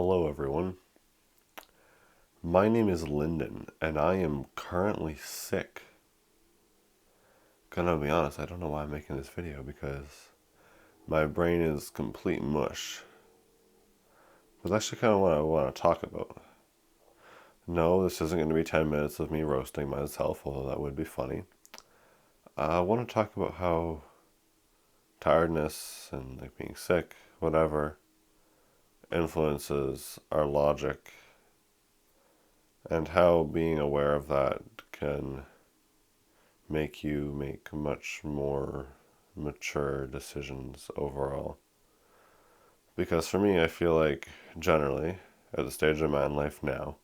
Hello, everyone. My name is Lyndon, and I am currently sick. Gonna be honest, I don't know why I'm making this video because my brain is complete mush. But that's actually kind of what I want to talk about. No, this isn't going to be 10 minutes of me roasting myself, although that would be funny. I want to talk about how tiredness and being sick, whatever, influences our logic, and how being aware of that can make you make much more mature decisions overall. Because for me, I feel like generally, at the stage of my life now,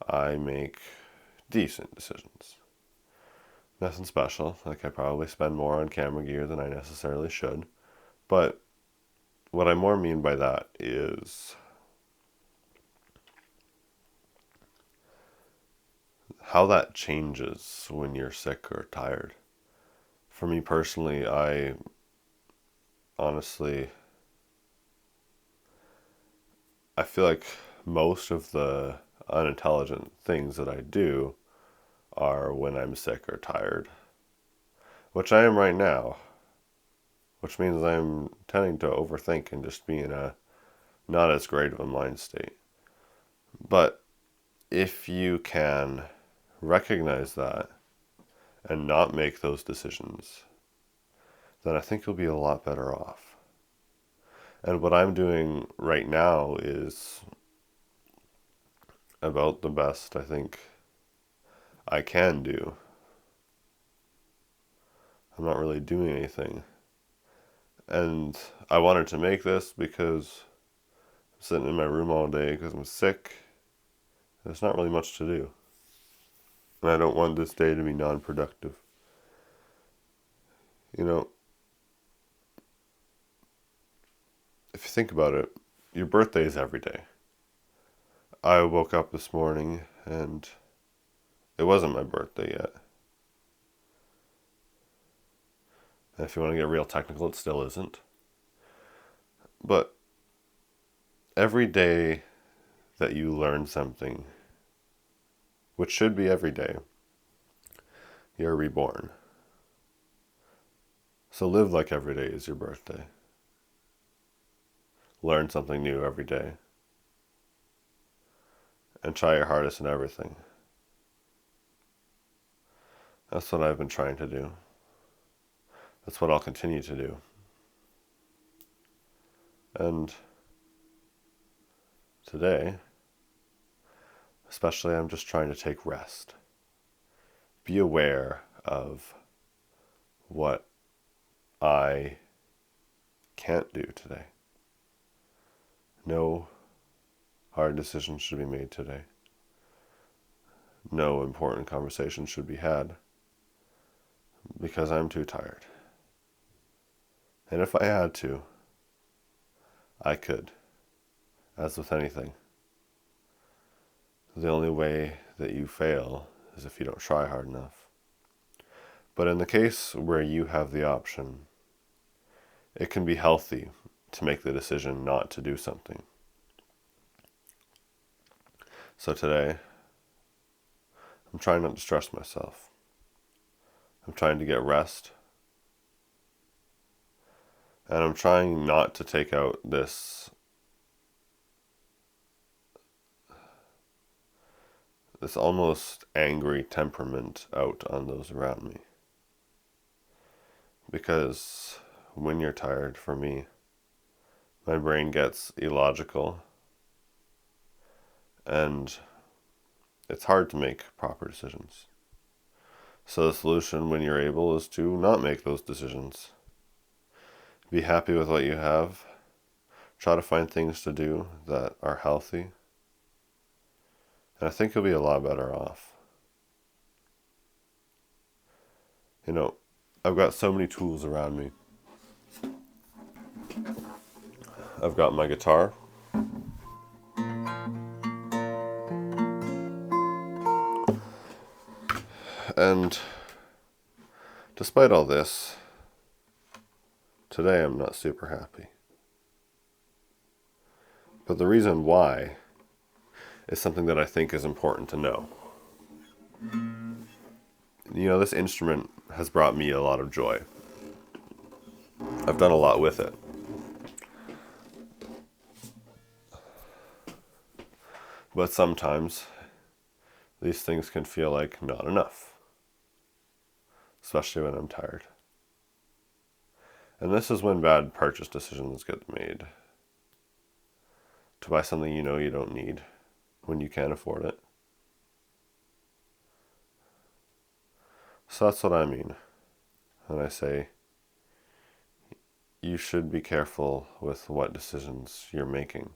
I make decent decisions. Nothing special, like I probably spend more on camera gear than I necessarily should. But what I more mean by that is how that changes when you're sick or tired. For me personally, I honestly, I feel like most of the unintelligent things that I do are when I'm sick or tired, which I am right now, which means I'm tending to overthink and just be in a not as great of a mind state. But if you can recognize that and not make those decisions, then I think you'll be a lot better off. And what I'm doing right now is about the best I think I can do. I'm not really doing anything. And I wanted to make this because I'm sitting in my room all day because I'm sick. There's not really much to do. And I don't want this day to be non-productive. You know, if you think about it, your birthday is every day. I woke up this morning and it wasn't my birthday yet. And if you want to get real technical, it still isn't. But every day that you learn something, which should be every day, you're reborn. So live like every day is your birthday. Learn something new every day. And try your hardest in everything. That's what I've been trying to do. That's what I'll continue to do. And today, especially, I'm just trying to take rest. Be aware of what I can't do today. No hard decisions should be made today. No important conversations should be had because I'm too tired. And if I had to, I could, as with anything. The only way that you fail is if you don't try hard enough. But in the case where you have the option, it can be healthy to make the decision not to do something. So today, I'm trying not to stress myself. I'm trying to get rest. And I'm trying not to take out this almost angry temperament out on those around me. Because when you're tired, for me, my brain gets illogical and it's hard to make proper decisions. So the solution when you're able is to not make those decisions. Be happy with what you have. Try to find things to do that are healthy. And I think you'll be a lot better off. You know, I've got so many tools around me. I've got my guitar. And despite all this, today I'm not super happy. But the reason why is something that I think is important to know. This instrument has brought me a lot of joy. I've done a lot with it. But sometimes these things can feel like not enough, especially when I'm tired. And this is when bad purchase decisions get made. To buy something you know you don't need when you can't afford it. So that's what I mean when I say you should be careful with what decisions you're making.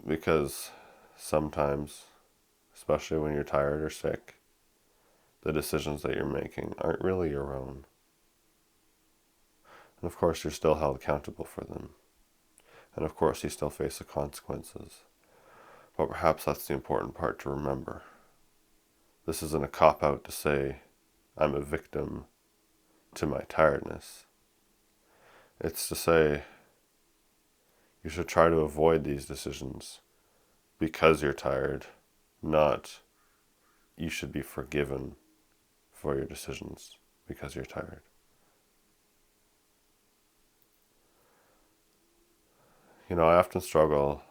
Because sometimes, especially when you're tired or sick, the decisions that you're making aren't really your own. And of course, you're still held accountable for them. And of course, you still face the consequences. But perhaps that's the important part to remember. This isn't a cop-out to say I'm a victim to my tiredness. It's to say you should try to avoid these decisions because you're tired, not you should be forgiven for your decisions because you're tired. I often struggle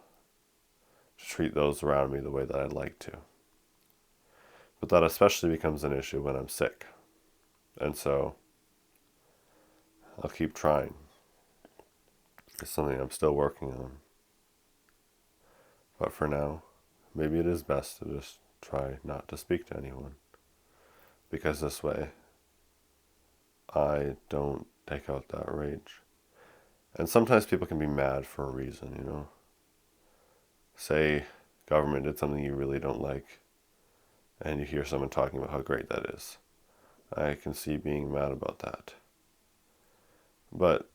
to treat those around me the way that I'd like to. But that especially becomes an issue when I'm sick. And so I'll keep trying. It's something I'm still working on. But for now, maybe it is best to just try not to speak to anyone. Because this way, I don't take out that rage. And sometimes people can be mad for a reason, Say government did something you really don't like, and you hear someone talking about how great that is. I can see being mad about that. But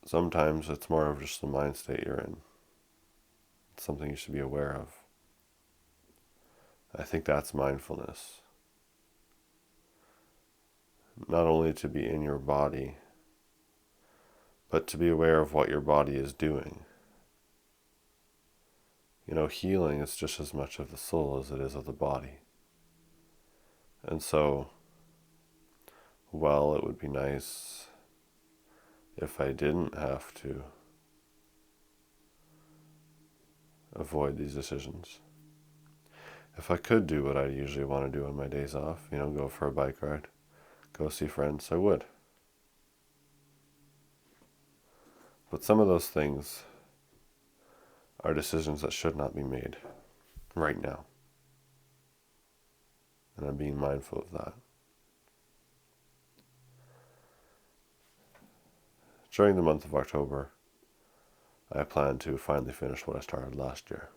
sometimes it's more of just the mind state you're in. It's something you should be aware of. I think that's mindfulness. Not only to be in your body, but to be aware of what your body is doing. Healing is just as much of the soul as it is of the body. And so, while it would be nice if I didn't have to avoid these decisions, if I could do what I usually want to do on my days off, go for a bike ride, go see friends, I would. But some of those things are decisions that should not be made right now. And I'm being mindful of that. During the month of October, I plan to finally finish what I started last year.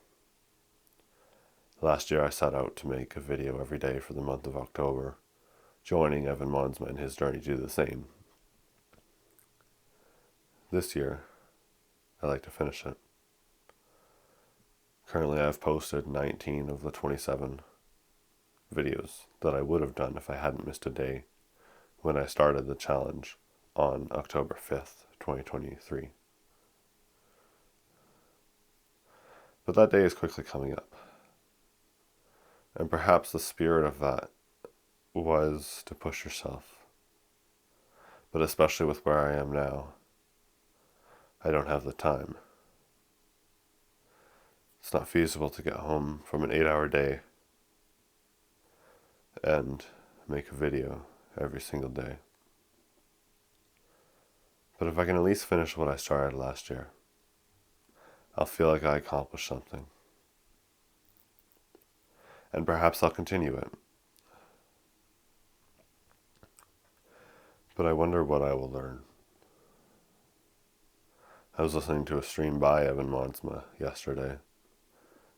Last year I set out to make a video every day for the month of October, joining Evan Monsma in his journey to do the same. This year, I'd like to finish it. Currently I've posted 19 of the 27 videos that I would have done if I hadn't missed a day when I started the challenge on October 5th, 2023. But that day is quickly coming up. And perhaps the spirit of that was to push yourself. But especially with where I am now, I don't have the time. It's not feasible to get home from an 8-hour day and make a video every single day. But if I can at least finish what I started last year, I'll feel like I accomplished something. And perhaps I'll continue it. But I wonder what I will learn. I was listening to a stream by Evan Monsma yesterday,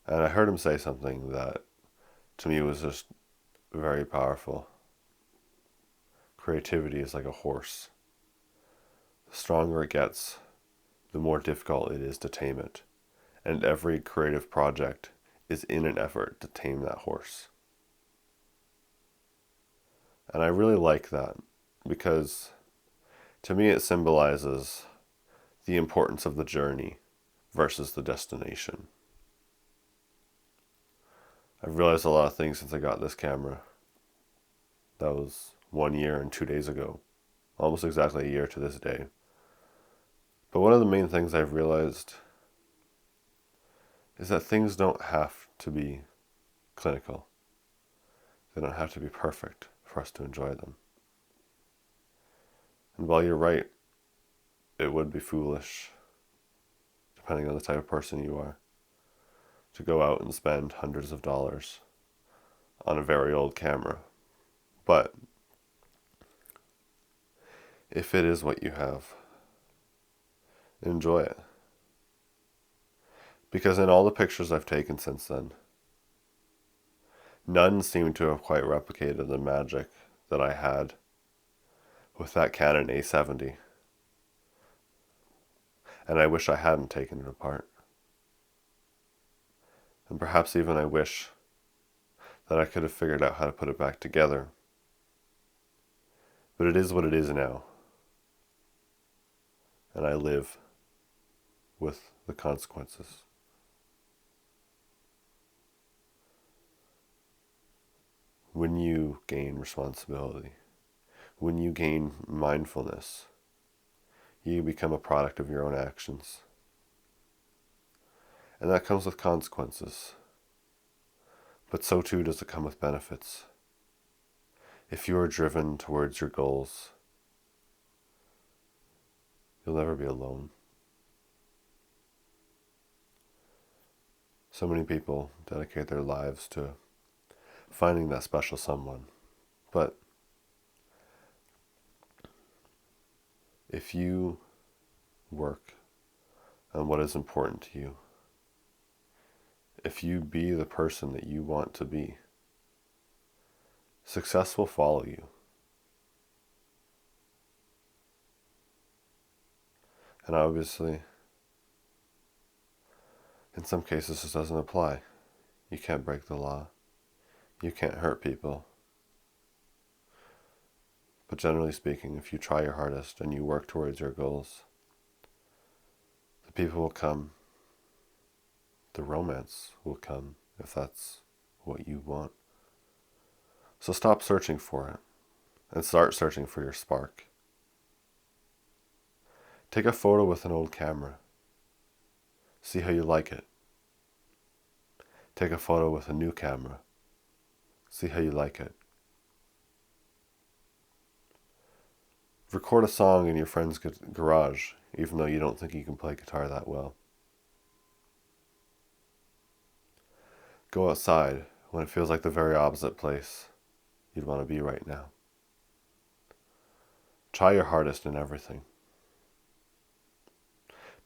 and I heard him say something that to me was just very powerful. Creativity is like a horse. The stronger it gets, the more difficult it is to tame it. And every creative project is in an effort to tame that horse. And I really like that because to me it symbolizes the importance of the journey versus the destination. I've realized a lot of things since I got this camera. That was 1 year and 2 days ago. Almost exactly a year to this day. But one of the main things I've realized is that things don't have to be clinical. They don't have to be perfect for us to enjoy them. And while you're right, it would be foolish, depending on the type of person you are, to go out and spend hundreds of dollars on a very old camera. But if it is what you have, enjoy it. Because in all the pictures I've taken since then, none seem to have quite replicated the magic that I had with that Canon A70. And I wish I hadn't taken it apart. And perhaps even I wish that I could have figured out how to put it back together. But it is what it is now. And I live with the consequences. When you gain responsibility, when you gain mindfulness, you become a product of your own actions. And that comes with consequences. But so too does it come with benefits. If you are driven towards your goals, you'll never be alone. So many people dedicate their lives to finding that special someone. But if you work on what is important to you, if you be the person that you want to be, success will follow you. And obviously, in some cases this doesn't apply. You can't break the law. You can't hurt people. But generally speaking, if you try your hardest and you work towards your goals, the people will come. The romance will come if that's what you want. So stop searching for it and start searching for your spark. Take a photo with an old camera. See how you like it. Take a photo with a new camera. See how you like it. Record a song in your friend's garage, even though you don't think you can play guitar that well. Go outside when it feels like the very opposite place you'd want to be right now. Try your hardest in everything.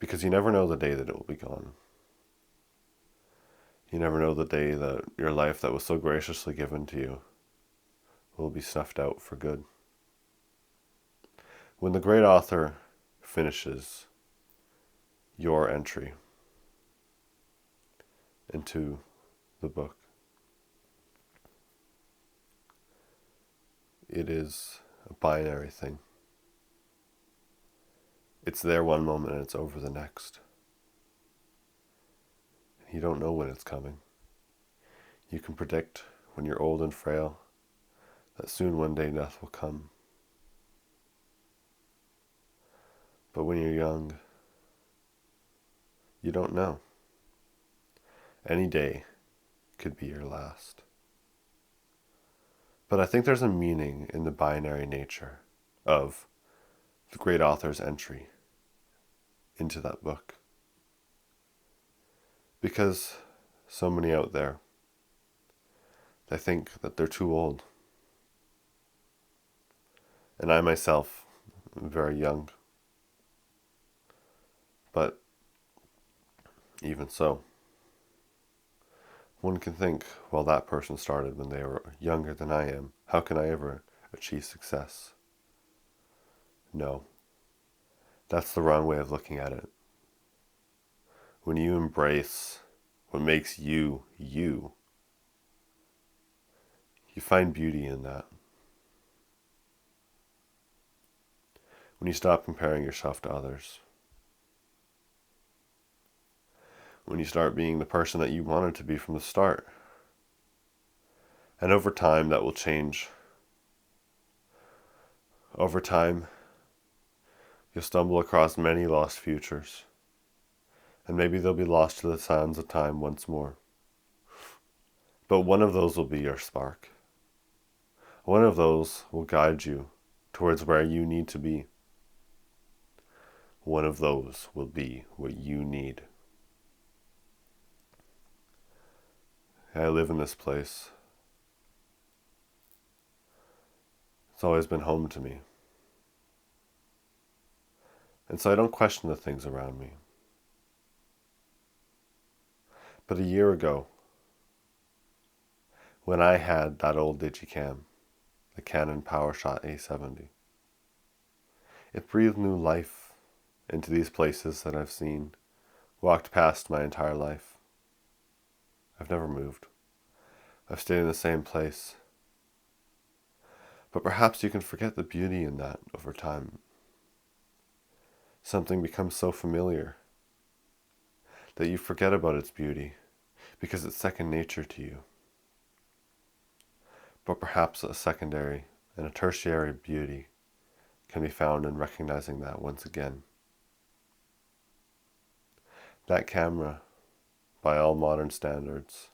Because you never know the day that it will be gone. You never know the day that your life that was so graciously given to you will be snuffed out for good. When the great author finishes your entry into the book, it is a binary thing. It's there one moment and it's over the next. You don't know when it's coming. You can predict when you're old and frail that soon one day death will come. But when you're young, you don't know. Any day could be your last. But I think there's a meaning in the binary nature of the great author's entry into that book. Because so many out there, they think that they're too old. And I myself am very young. But even so, one can think, well, that person started when they were younger than I am. How can I ever achieve success? No, that's the wrong way of looking at it. When you embrace what makes you, you find beauty in that. When you stop comparing yourself to others. when you start being the person that you wanted to be from the start. And over time, that will change. Over time, you'll stumble across many lost futures, and maybe they'll be lost to the sands of time once more. But one of those will be your spark. One of those will guide you towards where you need to be. One of those will be what you need. I live in this place. It's always been home to me. And so I don't question the things around me. But a year ago, when I had that old Digicam, the Canon PowerShot A70, it breathed new life into these places that I've seen, walked past my entire life. I've never moved. I've stayed in the same place. But perhaps you can forget the beauty in that over time. Something becomes so familiar that you forget about its beauty because it's second nature to you. But perhaps a secondary and a tertiary beauty can be found in recognizing that once again. That camera, by all modern standards,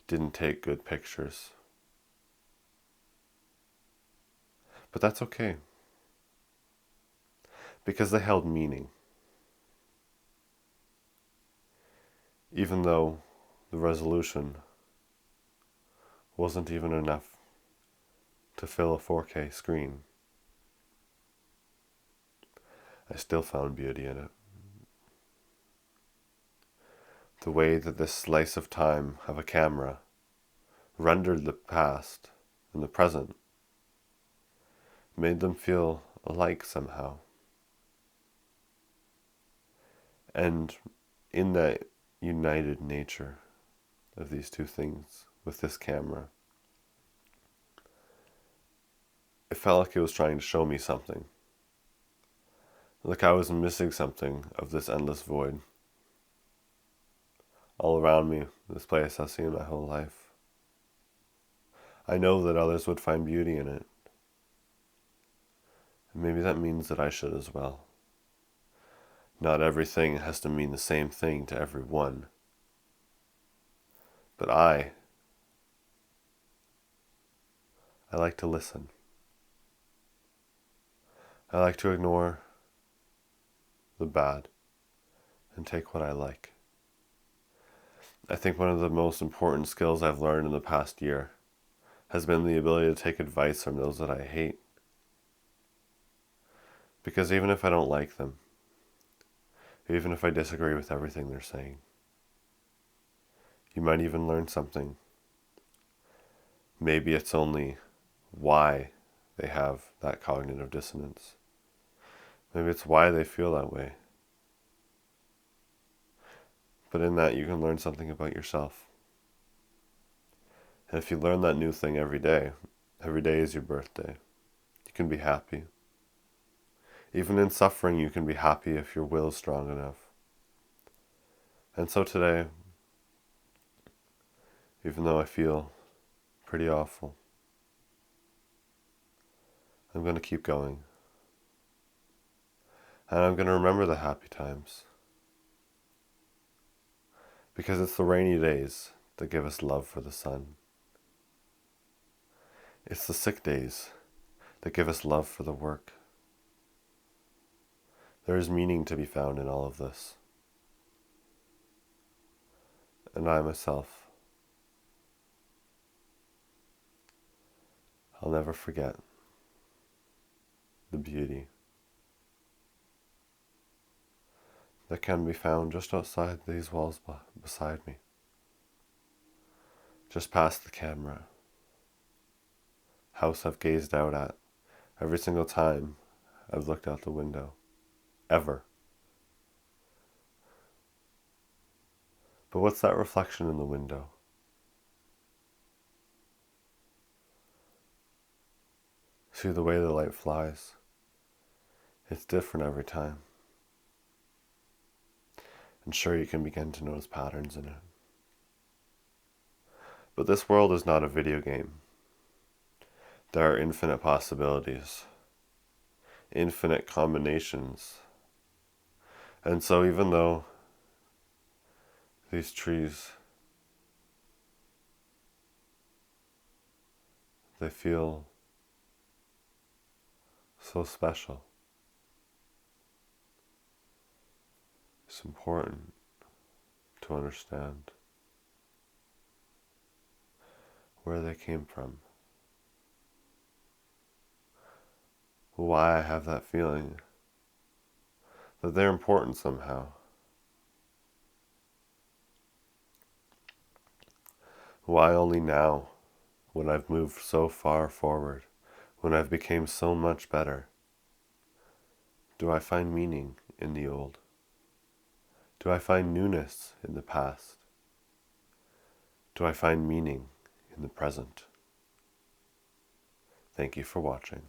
didn't take good pictures. But that's okay, because they held meaning. Even though the resolution wasn't even enough to fill a 4K screen, I still found beauty in it. The way that this slice of time of a camera rendered the past and the present made them feel alike somehow. And in that united nature of these two things with this camera, it felt like it was trying to show me something. Like I was missing something of this endless void. All around me, this place I've seen my whole life. I know that others would find beauty in it. And maybe that means that I should as well. Not everything has to mean the same thing to everyone. But I like to listen. I like to ignore the bad and take what I like. I think one of the most important skills I've learned in the past year has been the ability to take advice from those that I hate. Because even if I don't like them, even if I disagree with everything they're saying, you might even learn something. Maybe it's only why they have that cognitive dissonance. Maybe it's why they feel that way. But in that, you can learn something about yourself. And if you learn that new thing every day is your birthday. You can be happy. Even in suffering, you can be happy if your will is strong enough. And so today, even though I feel pretty awful, I'm going to keep going. And I'm going to remember the happy times. Because it's the rainy days that give us love for the sun. It's the sick days that give us love for the work. There is meaning to be found in all of this. And I myself, I'll never forget the beauty that can be found just outside these walls beside me. Just past the camera. House I've gazed out at every single time I've looked out the window. Ever. But what's that reflection in the window? See the way the light flies? It's different every time. and sure, you can begin to notice patterns in it. But this world is not a video game. There are infinite possibilities, infinite combinations. And so even though these trees, they feel so special, it's important to understand where they came from, why I have that feeling that they're important somehow. Why only now, when I've moved so far forward, when I've become so much better, do I find meaning in the old? Do I find newness in the past? Do I find meaning in the present? Thank you for watching.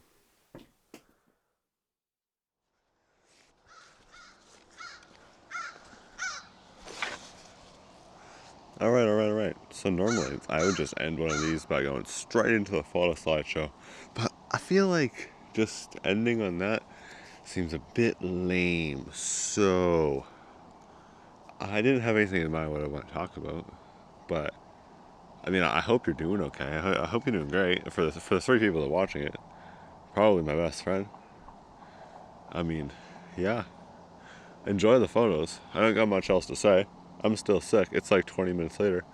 Alright. So normally I would just end one of these by going straight into the photo slideshow. But I feel like just ending on that seems a bit lame. So I didn't have anything in mind what I want to talk about. But I mean, I hope you're doing okay. I hope you're doing great. For the 3 people that are watching it, probably my best friend. I mean, yeah. Enjoy the photos. I don't got much else to say. I'm still sick. It's like 20 minutes later.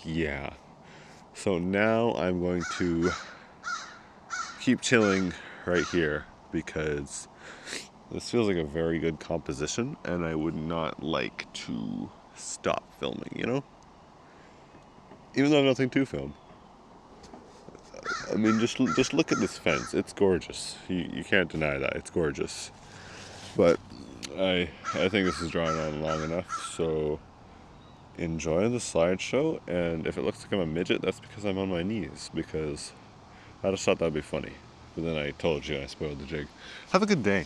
Yeah. So now I'm going to keep chilling right here because this feels like a very good composition and I would not like to stop filming, you know? Even though I have nothing to film. I mean, just look at this fence. It's gorgeous. You can't deny that. It's gorgeous. But I think this is drawing on long enough, so enjoy the slideshow, and if it looks like I'm a midget, that's because I'm on my knees, because I just thought that'd be funny. But then I told you I spoiled the jig. Have a good day.